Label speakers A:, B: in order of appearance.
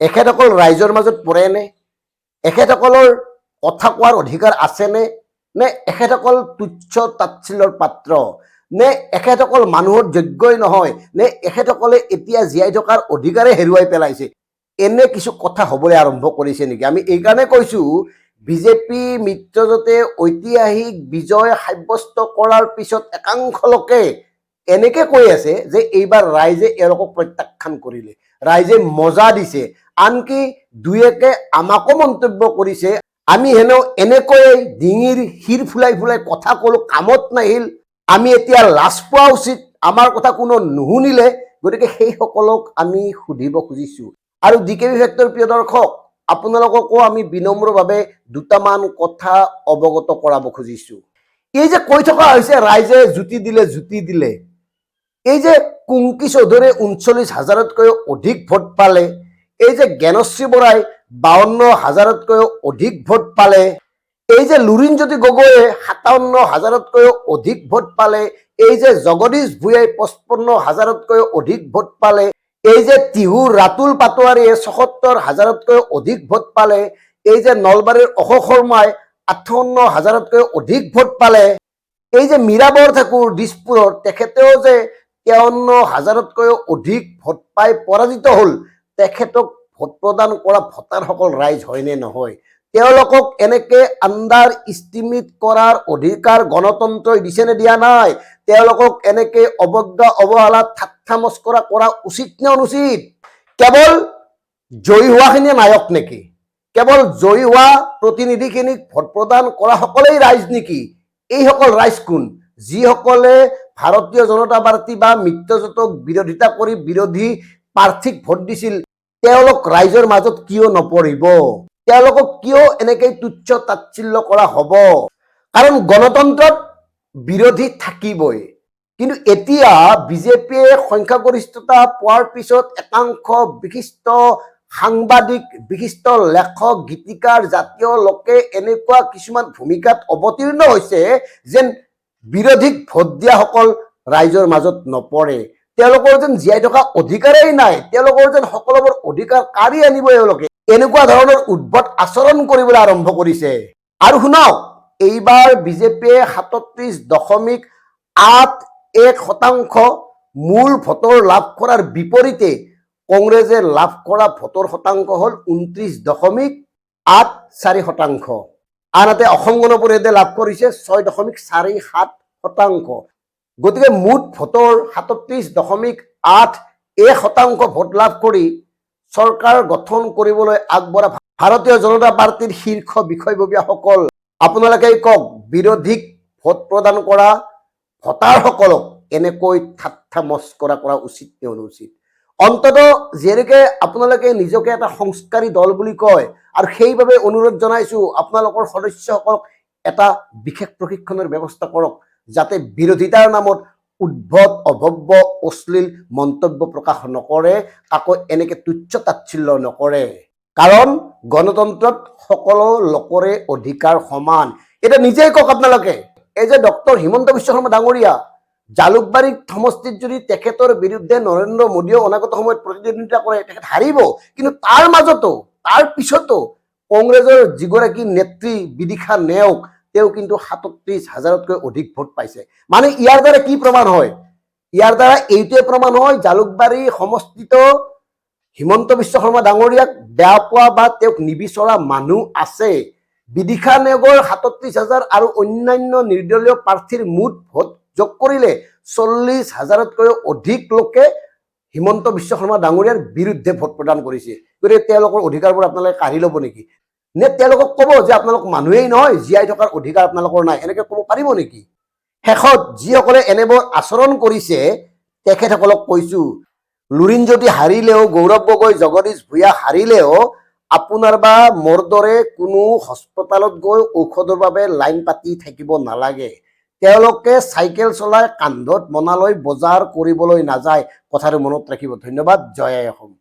A: এখেতসকল ৰাইজৰ মাজত পৰেনে? এখেতসকলৰ কথা কোৱাৰ অধিকাৰ আছেনে? নে এখেতসকল তুচ্ছ তাচ্ছিল্যৰ পাত্ৰ? নে এখেতসকল মানুহৰ যোগ্যই নহয়? নে এখেতসকলে এতিয়া জীয়াই থকাৰ অধিকাৰে হেৰুৱাই পেলাইছে? এনে কিছু কথা হ'বলৈ আৰম্ভ কৰিছে নেকি? আমি এইকাৰণে কৈছোঁ, বিজেপি মিত্ৰজোঁটে ঐতিহাসিক বিজয় সাব্যস্ত কৰাৰ পিছত একাংশ লোকে এনেকে কৈ আছে যে এইবাৰ ৰাইজে এওঁলোকক প্ৰত্যাখ্যান কৰিলে, ৰাইজে মজা দিছে। আনকি দুই একে আমাকো মন্তব্য কৰিছে, আমি হেনো এনেকৈ ডিঙিৰ শিৰ ফুলাই ফুলাই কথা ক'লো, কামত নাহিল, আমি এতিয়া লাজ পোৱা উচিত, আমাৰ কথা কোনো নুশুনিলে। গতিকে সেইসকলক আমি সুধিব খুজিছোঁ। আৰু DKB ফেক্টৰ প্ৰিয় দৰ্শক, আপোনালোককো আমি বিনম্ৰভাৱে দুটামান কথা অৱগত কৰাব খুজিছোঁ। এই যে কৈ থকা হৈছে ৰাইজে জুতি দিলে, এই যে কুংকি চৌধুৰীয়ে 39,000তকৈও অধিক ভোট পালে, এই যে জ্ঞানশ্ৰী বৰাই 52,000তকৈও অধিক ভোট পালে, এই যে লুৰিণজ্যোতি গগৈয়ে 57,000তকৈও অধিক ভোট পালে, এই যে জগদীশ ভূঞাই 55,000তকৈও অধিক ভোট পালে, এই যে টিহুৰ ৰাতুল পাটোৱাৰীয়ে 76,000তকৈও অধিক ভোট পালে, এই যে নলবাৰীৰ অশোক শৰ্মাই 58,000তকৈও অধিক ভোট পালে, এই যে মীৰা বৰঠাকুৰ দিছপুৰৰ, তেখেতেও যে 53,000তকৈও অধিক ভোট পাই পৰাজিত হ'ল, তেখেতক ভোট প্ৰদান কৰা ভোটাৰসকল ৰাইজ হয়নে নহয়? তেওঁলোকক এনেকে আণ্ডাৰ ইষ্টিমেট কৰাৰ অধিকাৰ গণতন্ত্ৰই দিছে নে দিয়া নাই? তেওঁলোকক এনেকে অৱজ্ঞা অৱহেলা ঠাট্টা মস্কৰা কৰা উচিত নে অনুচিত? কেৱল জয়ী হোৱাখিনিয়ে নায়ক নেকি? কেৱল জয়ী হোৱা প্ৰতিনিধিখিনিক ভোট প্ৰদান কৰা সকলেই ৰাইজ নেকি? এইসকল ৰাইজ কোন? যিসকলে ভাৰতীয় জনতা পাৰ্টি বা মিত্ৰজোঁটক বিৰোধিতা কৰি বিৰোধী প্ৰাৰ্থীক ভোট দিছিল, তেওঁলোক ৰাইজৰ মাজত কিয় নপৰিব? তেওঁলোকক কিয় এনেকৈ তুচ্ছ তাচ্ছিল্য কৰা হ'ব? কাৰণ গণতন্ত্ৰত বিৰোধী থাকিবই। কিন্তু এতিয়া বিজেপিয়ে সংখ্যাগৰিষ্ঠতা পোৱাৰ পিছত একাংশ বিশিষ্ট সাংবাদিক, বিশিষ্ট লেখক, গীতিকাৰ, জাতীয় লোকে এনেকুৱা কিছুমান ভূমিকাত অৱতীৰ্ণ হৈছে যেন বিৰোধীক ভোট দিয়াসকল ৰাইজৰ মাজত নপৰে, তেওঁলোকৰ যেন জীয়াই থকা অধিকাৰেই নাই, তেওঁলোকৰ যেন সকলোবোৰ অধিকাৰ কাঢ়ি আনিব এওঁলোকে, এনেকুৱা ধৰণৰ উদ্ভট আচৰণ কৰিবলৈ আৰম্ভ কৰিছে। আৰু শুনক, এইবাৰ বিজেপিয়ে 37.81% মূল ভোটৰ লাভ কৰাৰ বিপৰীতে কংগ্ৰেছে লাভ কৰা ভোটৰ শতাংশ হ'ল 29.84%। আনহাতে অসম গণ পৰিষদে লাভ কৰিছে 6.47%। গতিকে মুঠ ভোটৰ 37.81% ভোট লাভ কৰি চৰকাৰ গঠন কৰিবলৈ আগবঢ়া ভাৰতীয় জনতা পাৰ্টিৰ শীৰ্ষ বিষয়ববীয়াসকল, আপোনালোকে কওক, বিৰোধীক ভোট প্ৰদান কৰা ভোটাৰসকলক এনেকৈ ঠাট্টা মস্কৰা কৰা উচিত নে অনুচিত? অন্ততঃ যিহেতুকে আপোনালোকে নিজকে এটা সংস্কাৰী দল বুলি কয়, আৰু সেইবাবে অনুৰোধ জনাইছোঁ আপোনালোকৰ সদস্যসকলক এটা বিশেষ প্ৰশিক্ষণৰ ব্যৱস্থা কৰক, যাতে বিৰোধিতাৰ নামত উদ্ভট অভব্য অশ্লীল মন্তব্য প্ৰকাশ নকৰে, কাকো এনেকে তুচ্ছ তাচ্ছিল্য নকৰে। কাৰণ গণতন্ত্ৰত সকলো লোকৰে অধিকাৰ সমান। এটা নিজেই কওক আপোনালোকে, এই যে ডক্টৰ হিমন্ত বিশ্ব শৰ্মা ডাঙৰীয়া, জালুকবাৰী সমষ্টিত যদি তেখেতৰ বিৰুদ্ধে নৰেন্দ্ৰ মোদীয়ে অনাগত সময়ত প্ৰতিদ্বন্দ্বিতা কৰে, তেখেত হাৰিব। কিন্তু তাৰ মাজতো, তাৰ পিছতো কংগ্ৰেছৰ যিগৰাকী নেত্ৰী বিদিশা নেওগ, তেওঁ কিন্তু 37,000তকৈ অধিক ভোট পাইছে। মানে ইয়াৰ দ্বাৰা কি প্ৰমাণ হয়? ইয়াৰ দ্বাৰা এইটোৱে প্ৰমাণ হয়, জালুকবাৰী সমষ্টিত হিমন্ত বিশ্ব শৰ্মা ডাঙৰীয়াক বেয়া পোৱা বা তেওঁক নিবিচৰা মানুহ আছে। বিদিশা নেওগৰ 37,000 আৰু অন্যান্য নিৰ্দলীয় প্ৰাৰ্থীৰ মুঠ ভোট যোগ কৰিলে 40,000তকৈও অধিক লোকে হিমন্ত বিশ্ব শৰ্মা ডাঙৰীয়াৰ বিৰুদ্ধে ভোট প্ৰদান কৰিছে। গতিকে তেওঁলোকৰ অধিকাৰবোৰ আপোনালোকে কাঢ়ি ল'ব নেকি? নে তেওঁলোকক ক'ব যে আপোনালোক মানুহেই নহয়, জীয়াই থকাৰ অধিকাৰ আপোনালোকৰ নাই, এনেকে ক'ব পাৰিব নেকি? শেষত যিসকলে এনেবোৰ আচৰণ কৰিছে তেখেতসকলক কৈছোঁ, লুৰিণজ্যোতি হাৰিলেও, গৌৰৱ গগৈ, জগদীশ ভূঞা হাৰিলেও আপোনাৰ বা মোৰ দৰে কোনো হস্পিটালত গৈ ঔষধৰ বাবে লাইন পাতি থাকিব নালাগে। তেওঁলোকে চাইকেল চলাই কান্ধত মোনা লৈ বজাৰ কৰিবলৈ নাযায়। কথাটো মনত ৰাখিব। ধন্যবাদ। জয় আই অসম।